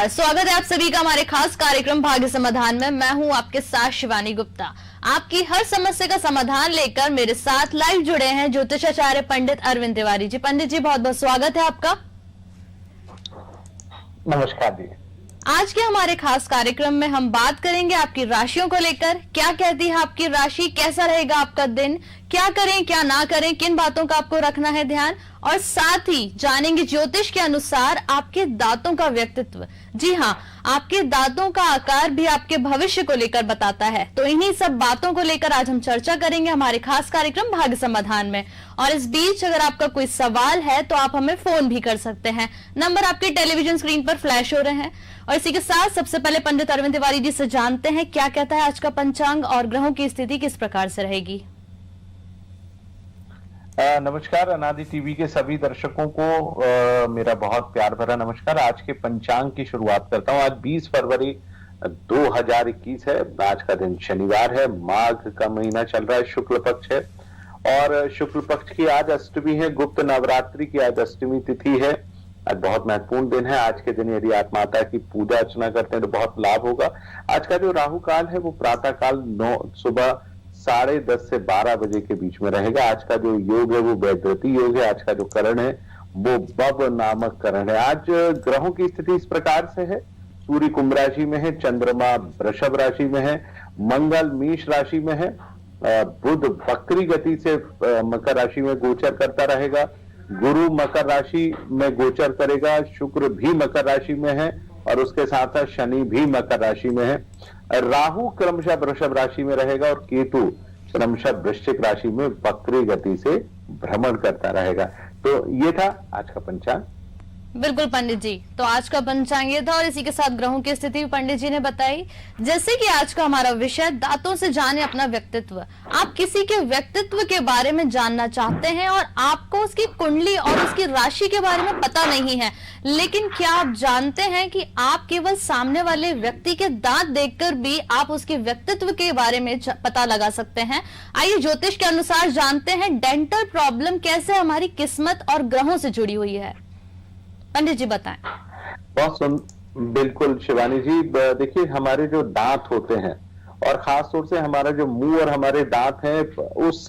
नमस्कार, स्वागत है आप सभी का हमारे खास कार्यक्रम भाग्य समाधान में। मैं हूं आपके साथ शिवानी गुप्ता। आपकी हर समस्या का समाधान लेकर मेरे साथ लाइव जुड़े हैं ज्योतिषाचार्य पंडित अरविंद तिवारी जी। पंडित जी, बहुत बहुत स्वागत है आपका। नमस्कार जी। आज के हमारे खास कार्यक्रम में हम बात करेंगे आपकी राशियों को लेकर। क्या कहती है आपकी राशि, कैसा रहेगा आपका दिन, क्या करें क्या ना करें, किन बातों का आपको रखना है ध्यान, और साथ ही जानेंगे ज्योतिष के अनुसार आपके दांतों का व्यक्तित्व। जी हाँ, आपके दांतों का आकार भी आपके भविष्य को लेकर बताता है। तो इन्हीं सब बातों को लेकर आज हम चर्चा करेंगे हमारे खास कार्यक्रम भाग्य समाधान में। और इस बीच अगर आपका कोई सवाल है तो आप हमें फोन भी कर सकते हैं। नंबर आपके टेलीविजन स्क्रीन पर फ्लैश हो रहे हैं। और इसी के साथ सबसे पहले पंडित अरविंद तिवारी जी से जानते हैं क्या कहता है आज का पंचांग और ग्रहों की स्थिति किस प्रकार से रहेगी। नमस्कार, अनादि टीवी के सभी दर्शकों को मेरा बहुत प्यार भरा नमस्कार। आज के पंचांग की शुरुआत करता हूं। आज 20 फरवरी 2021 है। आज का दिन शनिवार है, माघ का महीना चल रहा है, शुक्ल पक्ष है और शुक्ल पक्ष की आज अष्टमी है। गुप्त नवरात्रि की आज अष्टमी तिथि है। आज बहुत महत्वपूर्ण दिन है। आज के दिन यदि आप माता की पूजा अर्चना करते हैं तो बहुत लाभ होगा। आज का जो राहु काल है वो प्रातः काल 9 सुबह 10:30 से 12 बजे के बीच में रहेगा। आज का जो योग है वो वैद्यति योग है। आज का जो करण है वो बब नामक करण है। आज ग्रहों की स्थिति इस प्रकार से है। सूर्य कुंभ राशि में है, चंद्रमा वृषभ राशि में है, मंगल मेष राशि में है, बुध वक्री गति से मकर राशि में गोचर करता रहेगा, गुरु मकर राशि में गोचर करेगा, शुक्र भी मकर राशि में है और उसके साथ साथ शनि भी मकर राशि में है। राहु क्रमशः वृषभ राशि में रहेगा और केतु क्रमशः वृश्चिक राशि में वक्री गति से भ्रमण करता रहेगा। तो ये था आज का पंचांग। बिल्कुल पंडित जी, तो आज का पंचांग ये था और इसी के साथ ग्रहों की स्थिति भी पंडित जी ने बताई। जैसे कि आज का हमारा विषय दांतों से जाने अपना व्यक्तित्व। आप किसी के व्यक्तित्व के बारे में जानना चाहते हैं और आपको उसकी कुंडली और उसकी राशि के बारे में पता नहीं है, लेकिन क्या आप जानते हैं कि आप केवल सामने वाले व्यक्ति के दांत देखकर भी आप उसके व्यक्तित्व के बारे में पता लगा सकते हैं। आइए ज्योतिष के अनुसार जानते हैं डेंटल प्रॉब्लम कैसे हमारी किस्मत और ग्रहों से जुड़ी हुई है। पंडित जी बताएं। बिल्कुल शिवानी जी, देखिए हमारे जो दांत होते हैं और खास तौर से हमारा जो मुंह और हमारे दांत हैं, उस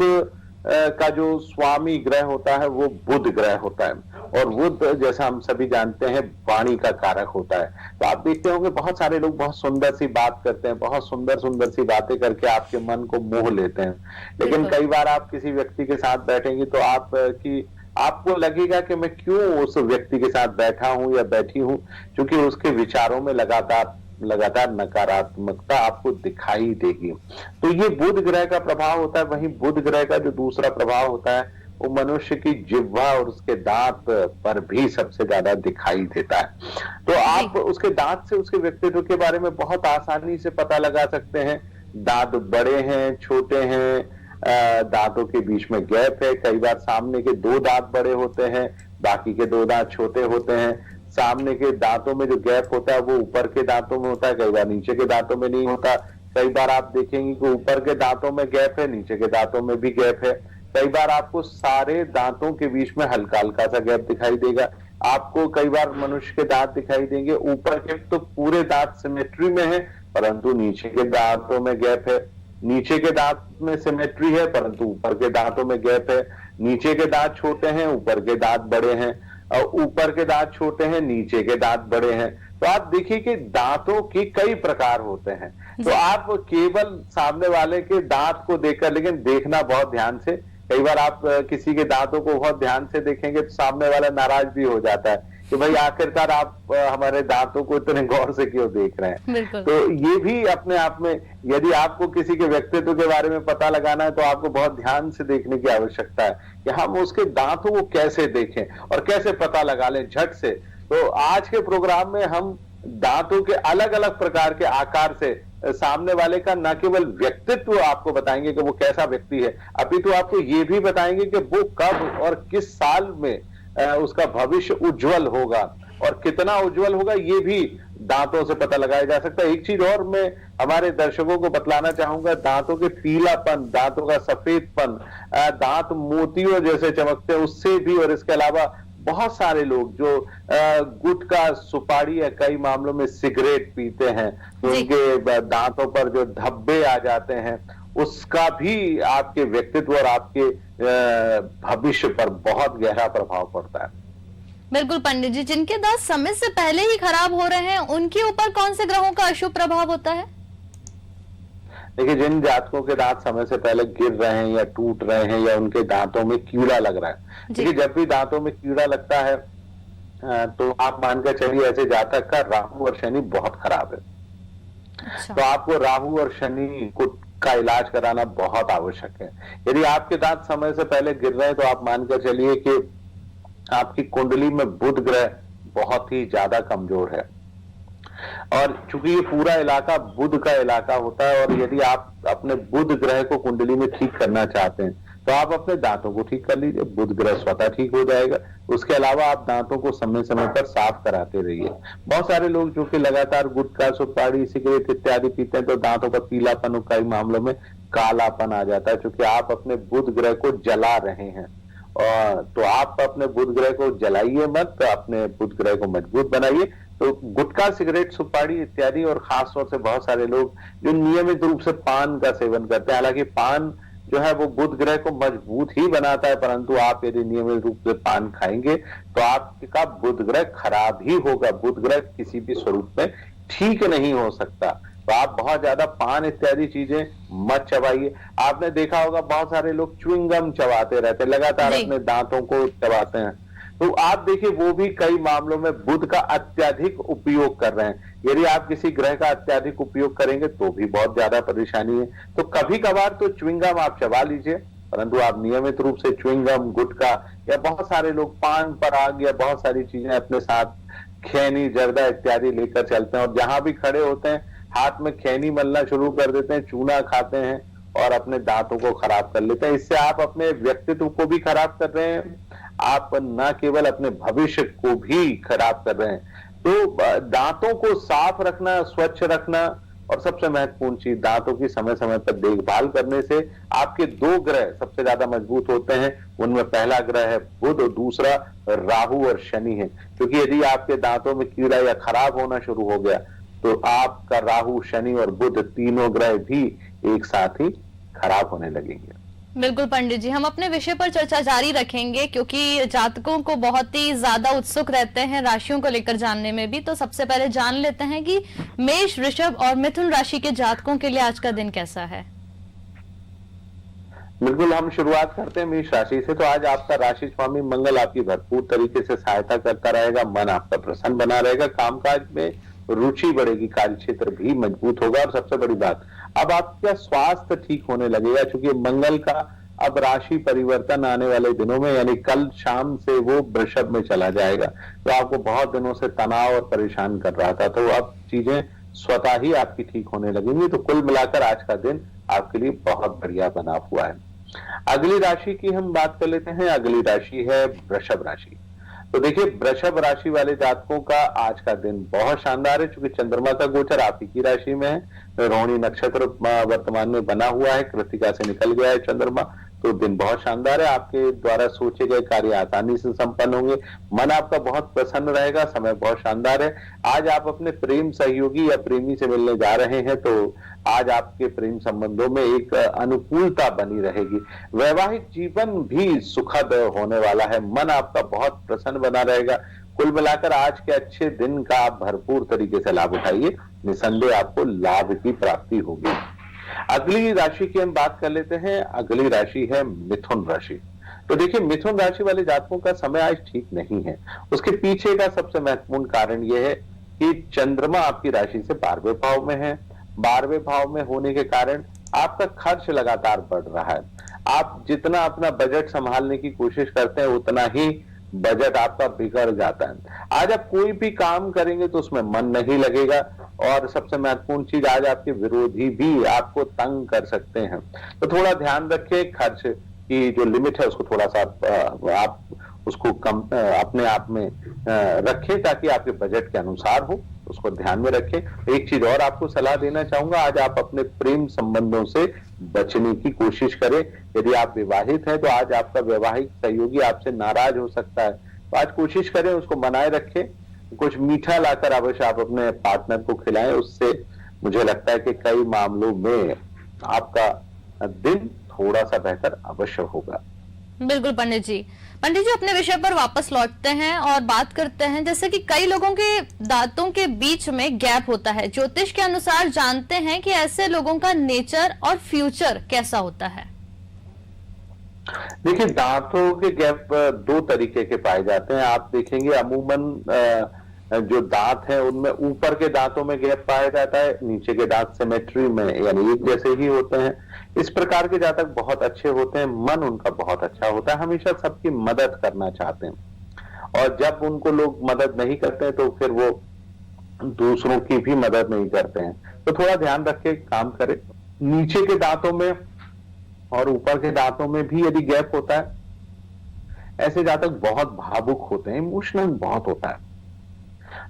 का जो स्वामी ग्रह होता है वो बुध ग्रह होता है और बुध जैसा हम सभी जानते हैं वाणी का कारक होता है। तो आप देखते होंगे बहुत सारे लोग बहुत सुंदर सी बात करते हैं, बहुत सुंदर सुंदर सी बातें करके आपके मन को मोह लेते हैं, लेकिन कई बार आप किसी व्यक्ति के साथ बैठेंगे तो आपको लगेगा कि मैं क्यों उस व्यक्ति के साथ बैठा हूं या बैठी हूं, क्योंकि उसके विचारों में लगातार नकारात्मकता आपको दिखाई देगी। तो ये बुध ग्रह का प्रभाव होता है। वहीं बुध ग्रह का जो दूसरा प्रभाव होता है वो मनुष्य की जिह्वा और उसके दांत पर भी सबसे ज्यादा दिखाई देता है। तो आप उसके दांत से उसके व्यक्तित्व के बारे में बहुत आसानी से पता लगा सकते हैं। दांत बड़े हैं, छोटे हैं, दांतों के बीच में गैप है। कई बार सामने के 2 दांत बड़े होते हैं, बाकी के 2 दांत छोटे होते हैं। सामने के दांतों में जो गैप होता है वो ऊपर के दांतों में होता है, कई बार नीचे के दांतों में नहीं होता। कई बार आप देखेंगे कि ऊपर के दांतों में गैप है, नीचे के दांतों में भी गैप है। कई बार आपको सारे दांतों के बीच में हल्का हल्का सा गैप दिखाई देगा। आपको कई बार मनुष्य के दांत दिखाई देंगे, ऊपर के तो पूरे दांत सिमेट्री में है परंतु नीचे के दांतों में गैप है। नीचे के दांत में सिमेट्री है परंतु ऊपर के दांतों में गैप है। नीचे के दांत छोटे हैं, ऊपर के दांत बड़े हैं, और ऊपर के दांत छोटे हैं, नीचे के दांत बड़े हैं। तो आप देखिए कि दांतों के कई प्रकार होते हैं। तो आप केवल सामने वाले के दांत को देखकर, लेकिन देखना बहुत ध्यान से। कई बार आप किसी के दांतों को बहुत ध्यान से देखेंगे तो सामने वाला नाराज भी हो जाता है कि भाई आखिरकार आप हमारे दांतों को इतने गौर से क्यों देख रहे हैं। तो ये भी अपने आप में, यदि आपको किसी के व्यक्तित्व के बारे में पता लगाना है तो आपको बहुत ध्यान से देखने की आवश्यकता है कि हम उसके दांतों को कैसे देखें और कैसे पता लगा लें झट से। तो आज के प्रोग्राम में हम दांतों के अलग अलग प्रकार के आकार से सामने वाले का न केवल व्यक्तित्व आपको बताएंगे कि वो कैसा व्यक्ति है, अपितु आपको ये भी बताएंगे कि वो कब और किस साल में उसका भविष्य उज्जवल होगा और कितना उज्जवल होगा ये भी दांतों से पता लगाया जा सकता है। एक चीज और मैं हमारे दर्शकों को बतलाना चाहूंगा, दांतों के पीलापन, दांतों का सफेदपन, दांत मोतियों जैसे चमकते हैं उससे भी, और इसके अलावा बहुत सारे लोग जो गुटखा, सुपारी या कई मामलों में सिगरेट पीते हैं, तो उनके दांतों पर जो धब्बे आ जाते हैं, उसका भी आपके व्यक्तित्व और आपके भविष्य पर बहुत गहरा प्रभाव पड़ता है। बिल्कुल पंडित जी, जिनके दांत समय से पहले ही खराब हो रहे हैं, उनके ऊपर कौन से ग्रहों का अशुभ प्रभाव होता है? देखिए, जिन जातकों के दांत समय से पहले गिर रहे हैं या टूट रहे हैं या उनके दांतों में कीड़ा लग रहा है, देखिए जब भी दांतों में कीड़ा लगता है तो आप मानकर चलिए ऐसे जातक का राहु और शनि बहुत खराब है। अच्छा। तो आपको राहु और शनि का इलाज कराना बहुत आवश्यक है। यदि आपके दांत समय से पहले गिर रहे हैं तो आप मानकर चलिए कि आपकी कुंडली में बुध ग्रह बहुत ही ज्यादा कमजोर है, और चूंकि ये पूरा इलाका बुध का इलाका होता है, और यदि आप अपने बुध ग्रह को कुंडली में ठीक करना चाहते हैं तो आप अपने दांतों को ठीक कर लीजिए, बुध ग्रह स्वतः ठीक हो जाएगा। उसके अलावा आप दांतों को समय समय पर साफ कराते रहिए। बहुत सारे लोग जो कि लगातार गुटखा, सुपारी, सिगरेट इत्यादि पीते हैं तो दांतों का पीलापन, कई मामलों में कालापन आ जाता है, क्योंकि आप अपने बुध ग्रह को जला रहे हैं। और तो आप अपने बुध ग्रह को जलाइए मत, तो अपने बुध ग्रह को मजबूत बनाइए। तो गुटखा, सिगरेट, सुपारी इत्यादि, और खास तौर से बहुत सारे लोग जो नियमित रूप से पान का सेवन करते हैं, हालांकि पान जो है वो बुध ग्रह को मजबूत ही बनाता है, परंतु आप यदि नियमित रूप से पान खाएंगे तो आपका बुध ग्रह खराब ही होगा। बुध ग्रह किसी भी स्वरूप में ठीक नहीं हो सकता। तो आप बहुत ज्यादा पान इत्यादि चीजें मत चबाइए। आपने देखा होगा बहुत सारे लोग च्युइंगम चबाते रहते हैं, लगातार अपने दांतों को चबाते हैं, तो आप देखिए वो भी कई मामलों में बुध का अत्यधिक उपयोग कर रहे हैं। यदि आप किसी ग्रह का अत्यधिक उपयोग करेंगे तो भी बहुत ज्यादा परेशानी है। तो कभी कभार तो च्युइंगम आप चबा लीजिए, परंतु आप नियमित रूप से च्युइंगम, गुटखा, या बहुत सारे लोग पान, पराग या बहुत सारी चीजें अपने साथ, खैनी, जर्दा इत्यादि लेकर चलते हैं, और जहां भी खड़े होते हैं हाथ में खैनी मलना शुरू कर देते हैं, चूना खाते हैं और अपने दांतों को खराब कर लेते हैं। इससे आप अपने व्यक्तित्व को भी खराब कर रहे हैं, आप न केवल अपने भविष्य को भी खराब कर रहे हैं। तो दांतों को साफ रखना, स्वच्छ रखना, और सबसे महत्वपूर्ण चीज दांतों की समय समय पर देखभाल करने से आपके दो ग्रह सबसे ज्यादा मजबूत होते हैं। उनमें पहला ग्रह है बुध और दूसरा राहु और शनि है, क्योंकि यदि आपके दांतों में कीड़ा या खराब होना शुरू हो गया तो आपका राहु, शनि और बुध तीनों ग्रह भी एक साथ ही खराब होने लगेंगे। बिल्कुल पंडित जी, हम अपने विषय पर चर्चा जारी रखेंगे, क्योंकि जातकों को बहुत ही ज्यादा उत्सुक रहते हैं राशियों को लेकर जानने में भी। तो सबसे पहले जान लेते हैं कि मेष, वृषभ और मिथुन राशि के जातकों के लिए आज का दिन कैसा है। बिल्कुल, हम शुरुआत करते हैं मेष राशि से। तो आज आपका राशि स्वामी मंगल आपकी भरपूर तरीके से सहायता करता रहेगा, मन आपका प्रसन्न बना रहेगा, कामकाज में रुचि बढ़ेगी, कार्य क्षेत्र भी मजबूत होगा, और सबसे बड़ी बात, अब आपका स्वास्थ्य ठीक होने लगेगा, क्योंकि मंगल का अब राशि परिवर्तन आने वाले दिनों में, यानी कल शाम से वो वृषभ में चला जाएगा। तो आपको बहुत दिनों से तनाव और परेशान कर रहा था, तो अब चीजें स्वतः ही आपकी ठीक होने लगेंगी। तो कुल मिलाकर आज का दिन आपके लिए बहुत बढ़िया बना हुआ है। अगली राशि की हम बात कर लेते हैं। अगली राशि है वृषभ राशि। तो देखिए, वृषभ राशि वाले जातकों का आज का दिन बहुत शानदार है, क्योंकि चंद्रमा का गोचर आप ही की राशि में है, रोहिणी नक्षत्र वर्तमान में बना हुआ है, कृतिका से निकल गया है चंद्रमा। तो दिन बहुत शानदार है, आपके द्वारा सोचे गए कार्य आसानी से संपन्न होंगे, मन आपका बहुत प्रसन्न रहेगा, समय बहुत शानदार है। आज आप अपने प्रेम सहयोगी या प्रेमी से मिलने जा रहे हैं, तो आज आपके प्रेम संबंधों में एक अनुकूलता बनी रहेगी। वैवाहिक जीवन भी सुखद होने वाला है, मन आपका बहुत प्रसन्न बना रहेगा। कुल मिलाकर आज के अच्छे दिन का आप भरपूर तरीके से लाभ उठाइए, निसंदेह आपको लाभ की प्राप्ति होगी। अगली राशि की हम बात कर लेते हैं। अगली राशि है मिथुन राशि। तो देखिए, मिथुन राशि वाले जातकों का समय आज ठीक नहीं है। उसके पीछे का सबसे महत्वपूर्ण कारण यह है कि चंद्रमा आपकी राशि से 12वें भाव में है। 12वें भाव में होने के कारण आपका खर्च लगातार बढ़ रहा है। आप जितना अपना बजट संभालने की कोशिश करते हैं उतना ही बजट आपका बिगड़ जाता है। आज आप कोई भी काम करेंगे तो उसमें मन नहीं लगेगा, और सबसे महत्वपूर्ण चीज, आज आपके विरोधी भी आपको तंग कर सकते हैं। तो थोड़ा ध्यान रखें, खर्च की जो लिमिट है उसको थोड़ा सा आप उसको कम अपने आप में रखें, ताकि आपके बजट के अनुसार हो, उसको ध्यान में रखें। एक चीज और आपको सलाह देना चाहूंगा, आज आप अपने प्रेम संबंधों से बचने की कोशिश करें। यदि आप विवाहित हैं तो आज आपका वैवाहिक सहयोगी आपसे नाराज हो सकता है, तो आज कोशिश करें उसको बनाए रखें, कुछ मीठा लाकर अवश्य आप अपने पार्टनर को खिलाएं। उससे मुझे लगता है कि कई मामलों में आपका दिन थोड़ा सा बेहतर अवश्य होगा। बिल्कुल पंडित जी अपने विषय पर वापस लौटते हैं और बात करते हैं। जैसे कि कई लोगों के दांतों के बीच में गैप होता है, ज्योतिष के अनुसार जानते हैं कि ऐसे लोगों का नेचर और फ्यूचर कैसा होता है? देखिए, दांतों के गैप दो तरीके के पाए जाते हैं। आप देखेंगे अमूमन जो दांत हैं उनमें ऊपर के दांतों में गैप पाया जाता है, नीचे के दांत सिमेट्री में यानी एक जैसे ही होते हैं। इस प्रकार के जातक बहुत अच्छे होते हैं, मन उनका बहुत अच्छा होता है, हमेशा सबकी मदद करना चाहते हैं। और जब उनको लोग मदद नहीं करते हैं तो फिर वो दूसरों की भी मदद नहीं करते हैं। तो थोड़ा ध्यान रख के काम करें। नीचे के दांतों में और ऊपर के दांतों में भी यदि गैप होता है, ऐसे जातक बहुत भावुक होते हैं, इमोशनल बहुत होता है,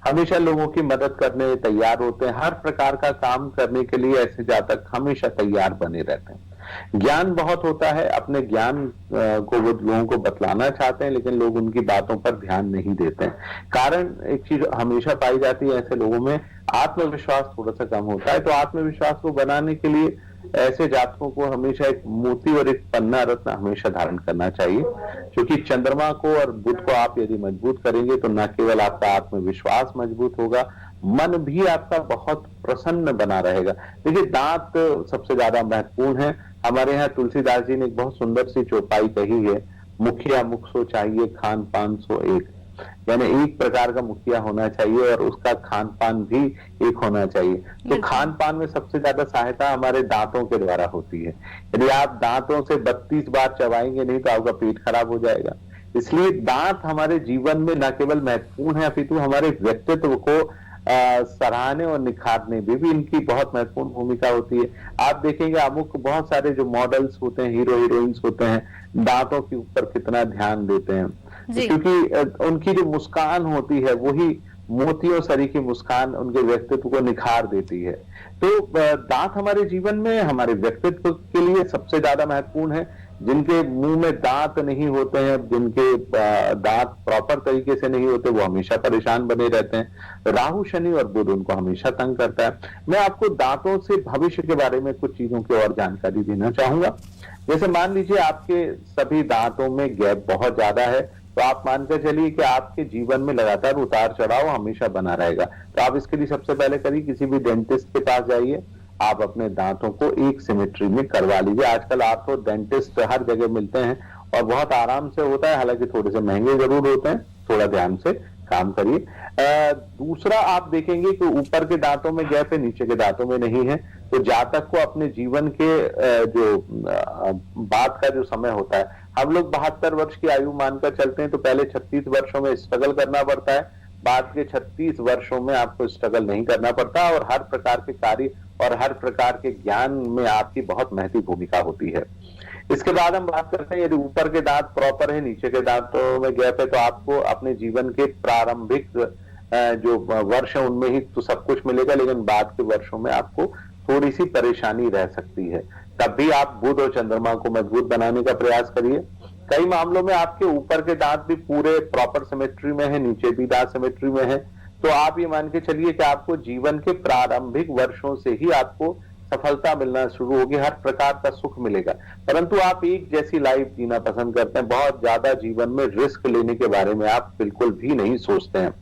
हमेशा लोगों की मदद करने तैयार होते हैं, हर प्रकार का काम करने के लिए ऐसे जातक हमेशा तैयार बने रहते हैं। ज्ञान बहुत होता है, अपने ज्ञान को वो लोगों को बतलाना चाहते हैं, लेकिन लोग उनकी बातों पर ध्यान नहीं देते हैं। कारण एक चीज हमेशा पाई जाती है, ऐसे लोगों में आत्मविश्वास थोड़ा सा कम होता है। तो आत्मविश्वास को बनाने के लिए ऐसे जातकों को हमेशा एक मोती और एक पन्ना रत्न हमेशा धारण करना चाहिए, क्योंकि चंद्रमा को और बुध को आप यदि मजबूत करेंगे तो न केवल आपका आत्मविश्वास मजबूत होगा, मन भी आपका बहुत प्रसन्न बना रहेगा। देखिए, दांत सबसे ज्यादा महत्वपूर्ण है। हमारे यहाँ तुलसीदास जी ने एक बहुत सुंदर सी चौपाई कही है, मुखिया मुख सो चाहिए, खान पान सो एक। यानी एक प्रकार का मुखिया होना चाहिए और उसका खान पान भी एक होना चाहिए। तो खान पान में सबसे ज्यादा सहायता हमारे दांतों के द्वारा होती है। यदि आप दांतों से 32 बार चबाएंगे नहीं तो आपका पेट खराब हो जाएगा। इसलिए दांत हमारे जीवन में न केवल महत्वपूर्ण है अपितु हमारे व्यक्तित्व को सराहने और निखारने में भी इनकी बहुत महत्वपूर्ण भूमिका होती है। आप देखेंगे अमुक बहुत सारे जो मॉडल्स होते हैं, हीरो हीरोइंस होते हैं, दांतों के ऊपर कितना ध्यान देते हैं, क्योंकि उनकी जो मुस्कान होती है वही मोतियों सरी की मुस्कान उनके व्यक्तित्व को निखार देती है। तो दांत हमारे जीवन में हमारे व्यक्तित्व के लिए सबसे ज्यादा महत्वपूर्ण है। जिनके मुंह में दांत नहीं होते हैं, जिनके दांत प्रॉपर तरीके से नहीं होते, वो हमेशा परेशान बने रहते हैं। राहु शनि और बुध उनको हमेशा तंग करता है। मैं आपको दांतों से भविष्य के बारे में कुछ चीजों की और जानकारी देना चाहूंगा। जैसे मान लीजिए आपके सभी दांतों में गैप बहुत ज्यादा है, तो आप मानकर चलिए कि आपके जीवन में लगातार उतार चढ़ाव हमेशा बना रहेगा। तो आप इसके लिए सबसे पहले करिए, किसी भी डेंटिस्ट के पास जाइए, आप अपने दांतों को एक सिमेट्री में करवा लीजिए। आजकल आर्थो डेंटिस्ट हर जगह मिलते हैं और बहुत आराम से होता है, हालांकि थोड़े से महंगे जरूर होते हैं, थोड़ा ध्यान से काम करिए। दूसरा, आप देखेंगे कि ऊपर के दांतों में गैप है, नीचे के दांतों में नहीं है। तो जातक को अपने जीवन के जो बाद का जो समय होता है, हम लोग 72 वर्ष की आयु मानकर चलते हैं, तो पहले 36 वर्षों में स्ट्रगल करना पड़ता है, बाद के 36 वर्षों में आपको स्ट्रगल नहीं करना पड़ता और हर प्रकार के कार्य और हर प्रकार के ज्ञान में आपकी बहुत महती भूमिका होती है। इसके बाद हम बात करते हैं, यदि ऊपर के दांत प्रॉपर है, नीचे के दांतों में गैप है, तो आपको अपने जीवन के प्रारंभिक जो वर्ष है उनमें ही तो सब कुछ मिलेगा, लेकिन बाद के वर्षों में आपको थोड़ी सी परेशानी रह सकती है। तब भी आप बुध और चंद्रमा को मजबूत बनाने का प्रयास करिए। कई मामलों में आपके ऊपर के दांत भी पूरे प्रॉपर सिमेट्री में है, नीचे भी दांत सिमेट्री में है, तो आप ये मान के चलिए कि आपको जीवन के प्रारंभिक वर्षों से ही आपको सफलता मिलना शुरू होगी, हर प्रकार का सुख मिलेगा। परंतु आप एक जैसी लाइफ जीना पसंद करते हैं, बहुत ज्यादा जीवन में रिस्क लेने के बारे में आप बिल्कुल भी नहीं सोचते हैं।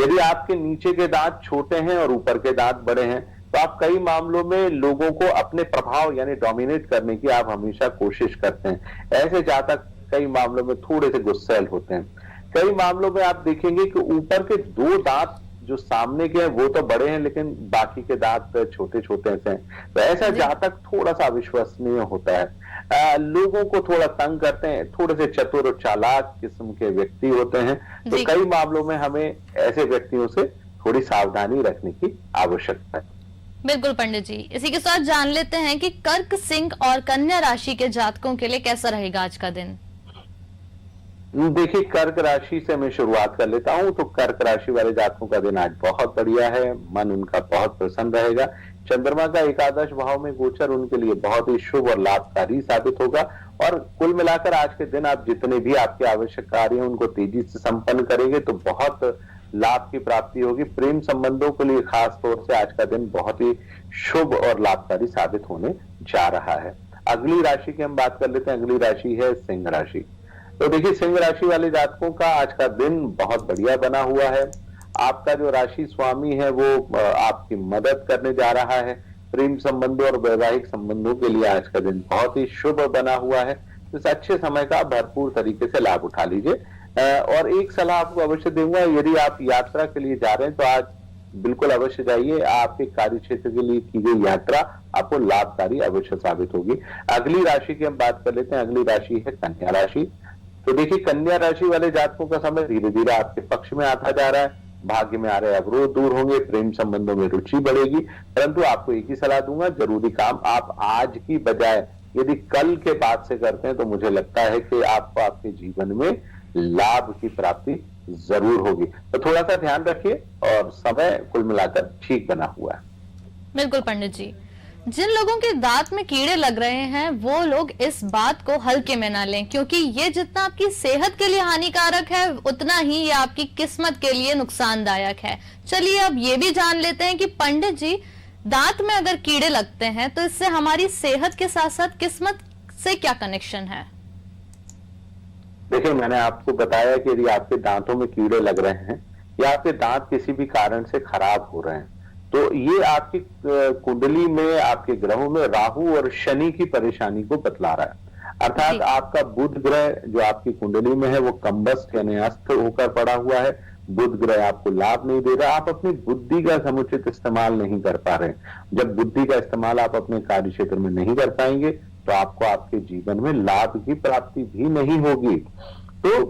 यदि आपके नीचे के दांत छोटे हैं और ऊपर के दांत बड़े हैं, तो आप कई मामलों में लोगों को अपने प्रभाव यानी डोमिनेट करने की आप हमेशा कोशिश करते हैं। ऐसे जातक कई मामलों में थोड़े से गुस्सैल होते हैं। कई मामलों में आप देखेंगे कि ऊपर के 2 दांत जो सामने के हैं वो तो बड़े हैं, लेकिन बाकी के दांत छोटे छोटे से हैं। तो ऐसा जातक थोड़ा सा अविश्वसनीय होता है, लोगों को थोड़ा तंग करते हैं, थोड़े से चतुर और चालाक किस्म के व्यक्ति होते हैं। तो कई मामलों में हमें ऐसे व्यक्तियों से थोड़ी सावधानी रखने की आवश्यकता है। बिल्कुल पंडित जी, इसी के साथ जान लेते हैं कि कर्क, सिंह और कन्या राशि के जातकों के लिए कैसा रहेगा आज का दिन। देखिए, कर्क राशि से मैं शुरुआत कर लेता हूं। तो कर्क राशि वाले जातकों का दिन आज बहुत बढ़िया है, मन उनका बहुत प्रसन्न रहेगा। चंद्रमा का एकादश भाव में गोचर उनके लिए बहुत ही शुभ और लाभकारी साबित होगा। और कुल मिलाकर आज के दिन आप जितने भी आपके आवश्यक कार्य हैं उनको तेजी से संपन्न करेंगे तो बहुत लाभ की प्राप्ति होगी। प्रेम संबंधों के लिए खास तौर से आज का दिन बहुत ही शुभ और लाभकारी साबित होने जा रहा है। अगली राशि की हम बात कर लेते हैं। अगली राशि है सिंह राशि। तो देखिए, सिंह राशि वाले जातकों का आज का दिन बहुत बढ़िया बना हुआ है। आपका जो राशि स्वामी है वो आपकी मदद करने जा रहा है। प्रेम संबंधों और वैवाहिक संबंधों के लिए आज का दिन बहुत ही शुभ बना हुआ है। इस अच्छे समय का भरपूर तरीके से लाभ उठा लीजिए। और एक सलाह आपको अवश्य दूंगा, यदि आप यात्रा के लिए जा रहे हैं तो आज बिल्कुल अवश्य जाइए। आपके कार्य क्षेत्र के लिए की गई यात्रा आपको लाभकारी अवश्य साबित होगी। अगली राशि की हम बात कर लेते हैं। अगली राशि है कन्या राशि। तो देखिए, कन्या राशि वाले जातकों का समय धीरे धीरे आपके पक्ष में आता जा रहा है। भाग्य में आ रहे अवरोध दूर होंगे, प्रेम संबंधों में रुचि बढ़ेगी। परंतु आपको एक ही सलाह दूंगा, जरूरी काम आप आज की बजाय यदि कल के बाद से करते हैं तो मुझे लगता है कि आपको आपके जीवन में लाभ की प्राप्ति जरूर होगी। तो थोड़ा सा ध्यान रखिए और समय कुल मिलाकर ठीक बना हुआ है। बिल्कुल पंडित जी, जिन लोगों के दांत में कीड़े लग रहे हैं वो लोग इस बात को हल्के में ना लें, क्योंकि ये जितना आपकी सेहत के लिए हानिकारक है उतना ही ये आपकी किस्मत के लिए नुकसानदायक है। चलिए अब ये भी जान लेते हैं कि पंडित जी, दांत में अगर कीड़े लगते हैं तो इससे हमारी सेहत के साथ साथ किस्मत से क्या कनेक्शन है? देखिए, मैंने आपको बताया कि यदि आपके दांतों में कीड़े लग रहे हैं या आपके दांत किसी भी कारण से खराब हो रहे हैं तो ये आपकी कुंडली में, आपके ग्रहों में राहु और शनि की परेशानी को बतला रहा है। अर्थात आपका बुध ग्रह जो आपकी कुंडली में है वो कम्बस्ट यानी अस्त होकर पड़ा हुआ है। बुध ग्रह आपको लाभ नहीं दे रहा। आप अपनी बुद्धि का समुचित इस्तेमाल नहीं कर पा रहे। जब बुद्धि का इस्तेमाल आप अपने कार्य क्षेत्र में नहीं कर पाएंगे तो आपको आपके जीवन में लाभ की प्राप्ति भी नहीं होगी। तो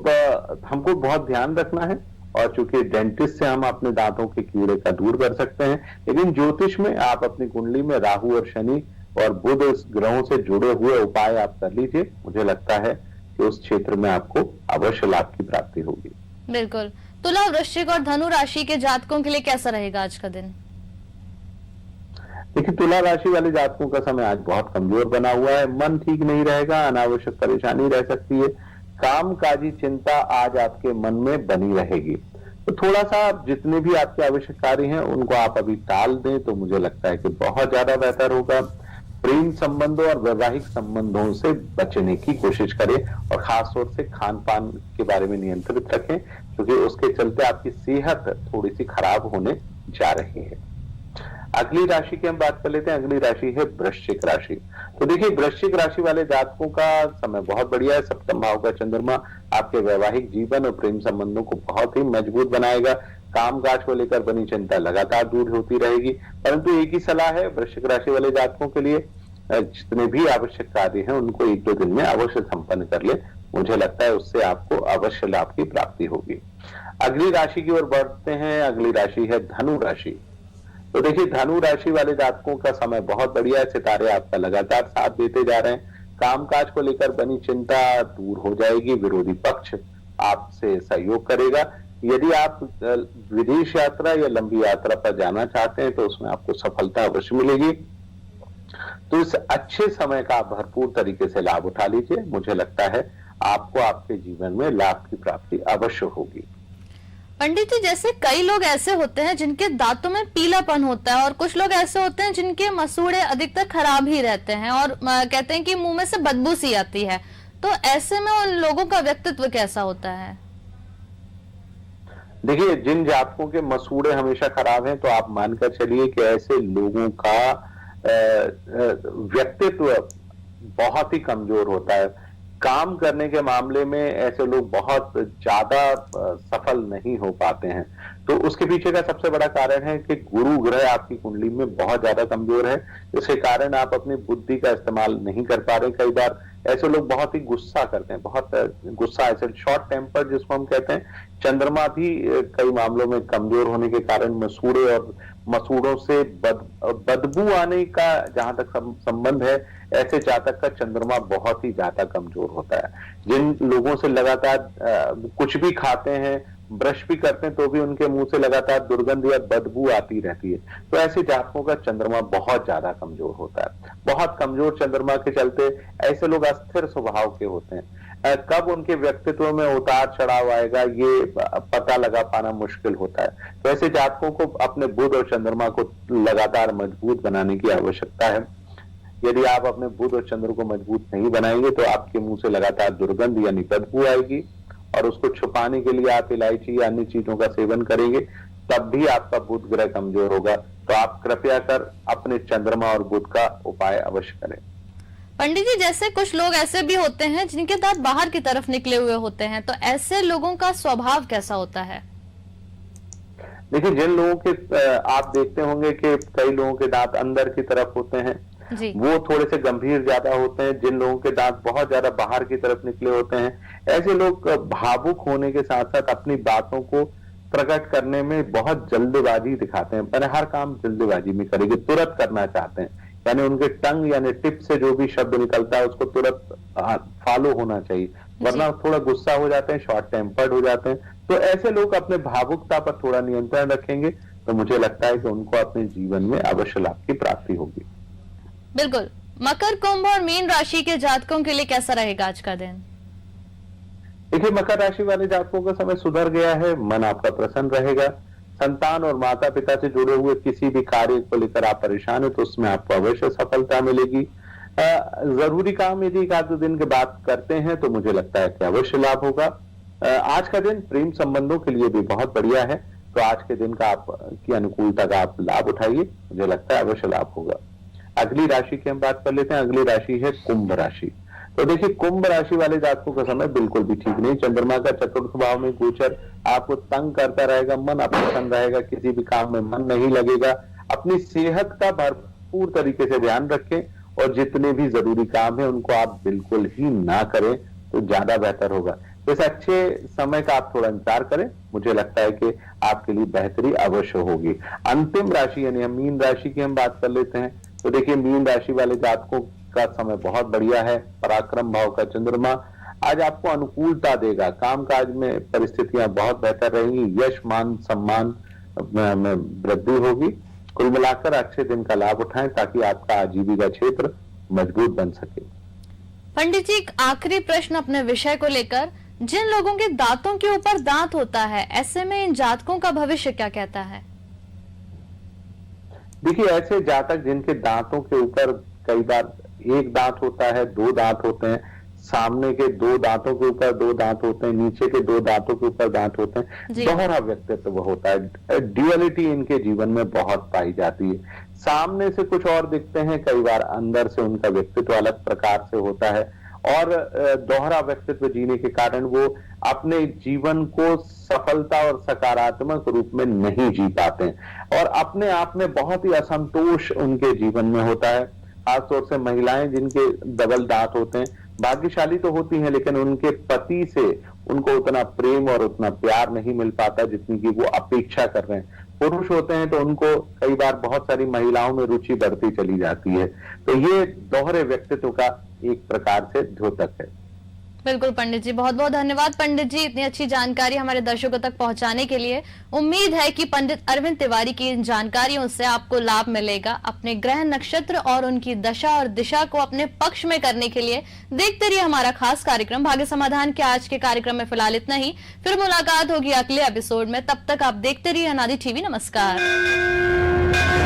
हमको बहुत ध्यान रखना है। और चूंकि डेंटिस्ट से हम अपने दांतों के कीड़े का दूर कर सकते हैं, लेकिन ज्योतिष में आप अपनी कुंडली में राहु और शनि और बुध ग्रहों से जुड़े हुए उपाय आप कर लीजिए। मुझे लगता है कि उस क्षेत्र में आपको अवश्य लाभ की प्राप्ति होगी। बिल्कुल। तुला, वृश्चिक और धनु राशि के जातकों के लिए कैसा रहेगा आज का दिन? देखिए, तुला राशि वाले जातकों का समय आज बहुत कमजोर बना हुआ है। मन ठीक नहीं रहेगा, अनावश्यक परेशानी रह सकती है। कामकाजी चिंता आज आपके मन में बनी रहेगी। तो थोड़ा सा जितने भी आपके आवश्यक कार्य हैं उनको आप अभी टाल दें तो मुझे लगता है कि बहुत ज्यादा बेहतर होगा। प्रेम संबंधों और वैवाहिक संबंधों से बचने की कोशिश करें और खासतौर से खान पान के बारे में नियंत्रित रखें, क्योंकि उसके चलते आपकी सेहत थोड़ी सी खराब होने जा रही है। अगली राशि की हम बात कर लेते हैं। अगली राशि है वृश्चिक राशि। तो देखिए, वृश्चिक राशि वाले जातकों का समय बहुत बढ़िया है। सप्तम भाव का चंद्रमा आपके वैवाहिक जीवन और प्रेम संबंधों को बहुत ही मजबूत बनाएगा। कामकाज को लेकर बनी चिंता लगातार दूर होती रहेगी। परंतु एक ही सलाह है वृश्चिक राशि वाले जातकों के लिए, जितने भी आवश्यक कार्य हैं उनको 1-2 दिन में अवश्य संपन्न कर ले। मुझे लगता है उससे आपको अवश्य लाभ की प्राप्ति होगी। अगली राशि की ओर बढ़ते हैं। अगली राशि है धनु राशि। तो देखिए, धनु राशि वाले जातकों का समय बहुत बढ़िया है। सितारे आपका लगातार साथ देते जा रहे हैं। कामकाज को लेकर बनी चिंता दूर हो जाएगी। विरोधी पक्ष आपसे सहयोग करेगा। यदि आप विदेश यात्रा या लंबी यात्रा पर जाना चाहते हैं तो उसमें आपको सफलता अवश्य मिलेगी। तो इस अच्छे समय का भरपूर तरीके से लाभ उठा लीजिए। मुझे लगता है आपको आपके जीवन में लाभ की प्राप्ति अवश्य होगी। पंडित जी, जैसे कई लोग ऐसे होते हैं जिनके दांतों में पीलापन होता है और कुछ लोग ऐसे होते हैं जिनके मसूड़े अधिकतर खराब ही रहते हैं और कहते हैं कि मुंह में से बदबू सी आती है। तो ऐसे में उन लोगों का व्यक्तित्व कैसा होता है? देखिए, जिन जातकों के मसूड़े हमेशा खराब हैं तो आप मानकर चलिए कि ऐसे लोगों का व्यक्तित्व बहुत ही कमजोर होता है। काम करने के मामले में ऐसे लोग बहुत ज्यादा सफल नहीं हो पाते हैं। तो उसके पीछे का सबसे बड़ा कारण है कि गुरु ग्रह आपकी कुंडली में बहुत ज्यादा कमजोर है, जिसके कारण आप अपनी बुद्धि का इस्तेमाल नहीं कर पा रहे। कई बार ऐसे लोग बहुत ही गुस्सा करते हैं, बहुत गुस्सा, ऐसे शॉर्ट टेम्पर जिसको हम कहते हैं। चंद्रमा भी कई मामलों में कमजोर होने के कारण मसूड़े और मसूड़ों से बदबू आने का जहां तक संबंध है, ऐसे जातक का चंद्रमा बहुत ही ज्यादा कमजोर होता है। जिन लोगों से लगातार कुछ भी खाते हैं, ब्रश भी करते हैं तो भी उनके मुंह से लगातार दुर्गंध या बदबू आती रहती है। तो ऐसे जातकों का चंद्रमा बहुत ज्यादा कमजोर होता है। बहुत कमजोर चंद्रमा के चलते ऐसे लोग अस्थिर स्वभाव के होते हैं। कब उनके व्यक्तित्व में उतार चढ़ाव आएगा ये पता लगा पाना मुश्किल होता है। तो ऐसे जातकों को अपने बुध और चंद्रमा को लगातार मजबूत बनाने की आवश्यकता है। यदि आप अपने बुध और चंद्र को मजबूत नहीं बनाएंगे तो आपके मुंह से लगातार दुर्गंध यानी बदबू आएगी, और उसको छुपाने के लिए आप इलायची या अन्य चीजों का सेवन करेंगे, तब भी आपका बुध ग्रह कमजोर होगा। तो आप कृपया कर अपने चंद्रमा और बुध का उपाय अवश्य करें। पंडित जी, जैसे कुछ लोग ऐसे भी होते हैं जिनके दांत बाहर की तरफ निकले हुए होते हैं, तो ऐसे लोगों का स्वभाव कैसा होता है? देखिए, जिन लोगों के आप देखते होंगे कि कई लोगों के दांत अंदर की तरफ होते हैं, वो थोड़े से गंभीर ज्यादा होते हैं। जिन लोगों के दांत बहुत ज्यादा बाहर की तरफ निकले होते हैं, ऐसे लोग भावुक होने के साथ साथ अपनी बातों को प्रकट करने में बहुत जल्दबाजी दिखाते हैं। मैंने हर काम जल्दबाजी में करेंगे, तुरंत करना चाहते हैं। यानी उनके टंग यानी टिप से जो भी शब्द निकलता है उसको तुरंत फॉलो होना चाहिए, वरना थोड़ा गुस्सा हो जाते हैं, शॉर्ट टेम्पर्ड हो जाते हैं। तो ऐसे लोग अपने भावुकता पर थोड़ा नियंत्रण रखेंगे तो मुझे लगता है कि उनको अपने जीवन में अवश्य लाभ की प्राप्ति होगी। बिल्कुल। मकर, कुंभ और मीन राशि के जातकों के लिए कैसा रहेगा आज का दिन? देखिए, मकर राशि वाले जातकों का समय सुधर गया है, मन आपका प्रसन्न रहेगा। संतान और माता पिता से जुड़े हुए किसी भी कार्य को लेकर आप परेशान है तो उसमें आपको अवश्य सफलता मिलेगी। जरूरी काम यदि एक आध दिन के बाद करते हैं तो मुझे लगता है कि अवश्य लाभ होगा। आज का दिन प्रेम संबंधों के लिए भी बहुत बढ़िया है, तो आज के दिन का आपकी अनुकूलता का आप लाभ उठाइए, मुझे लगता है अवश्य लाभ होगा। अगली राशि की हम बात कर लेते हैं। अगली राशि है कुंभ राशि। तो देखिए, कुंभ राशि वाले जातकों का समय बिल्कुल भी ठीक नहीं। चंद्रमा का चतुर्थ भाव में गोचर आपको तंग करता रहेगा, मन अप्रसन्न रहेगा, किसी भी काम में मन नहीं लगेगा। अपनी सेहत का भरपूर तरीके से ध्यान रखें और जितने भी जरूरी काम है उनको आप बिल्कुल ही ना करें तो ज्यादा बेहतर होगा। इस अच्छे समय का आप थोड़ा इंतजार करें, मुझे लगता है कि आपके लिए बेहतरी अवश्य होगी। अंतिम राशि यानी मीन राशि की हम बात कर लेते हैं। तो देखिए, मीन राशि वाले जातकों का समय बहुत बढ़िया है। पराक्रम भाव का चंद्रमा आज आपको अनुकूलता देगा। कामकाज में परिस्थितियां बहुत बेहतर रहेंगी, यश मान सम्मान में वृद्धि होगी। कुल मिलाकर अच्छे दिन का लाभ उठाएं ताकि आपका आजीविका क्षेत्र मजबूत बन सके। पंडित जी, एक आखिरी प्रश्न अपने विषय को लेकर। जिन लोगों के दांतों के ऊपर दांत होता है, ऐसे में इन जातकों का भविष्य क्या कहता है? देखिए, ऐसे जातक जिनके दांतों के ऊपर कई बार एक दांत होता है, दो दांत होते हैं, सामने के दो दांतों के ऊपर दो दांत होते हैं, नीचे के दो दांतों के ऊपर दांत होते हैं, दोहरा व्यक्तित्व होता है। ड्यूअलिटी इनके जीवन में बहुत पाई जाती है। सामने से कुछ और दिखते हैं, कई बार अंदर से उनका व्यक्तित्व अलग प्रकार से होता है, और दोहरा व्यक्तित्व जीने के कारण वो अपने जीवन को सफलता और सकारात्मक रूप में नहीं जी पाते हैं और अपने आप में बहुत ही असंतोष उनके जीवन में होता है। खासतौर से महिलाएं जिनके डबल दांत होते हैं भाग्यशाली तो होती हैं, लेकिन उनके पति से उनको उतना प्रेम और उतना प्यार नहीं मिल पाता जितनी की वो अपेक्षा कर रहे हैं। पुरुष होते हैं तो उनको कई बार बहुत सारी महिलाओं में रुचि बढ़ती चली जाती है। तो ये दोहरे व्यक्तित्व का एक प्रकार से द्योतक है। बिल्कुल पंडित जी, बहुत बहुत धन्यवाद पंडित जी, इतनी अच्छी जानकारी हमारे दर्शकों तक पहुंचाने के लिए। उम्मीद है कि पंडित अरविंद तिवारी की इन जानकारियों से आपको लाभ मिलेगा। अपने ग्रह नक्षत्र और उनकी दशा और दिशा को अपने पक्ष में करने के लिए देखते रहिए हमारा खास कार्यक्रम भाग्य समाधान के। आज के कार्यक्रम में फिलहाल इतना ही, फिर मुलाकात होगी अगले एपिसोड में। तब तक आप देखते रहिए अनादि टीवी। नमस्कार।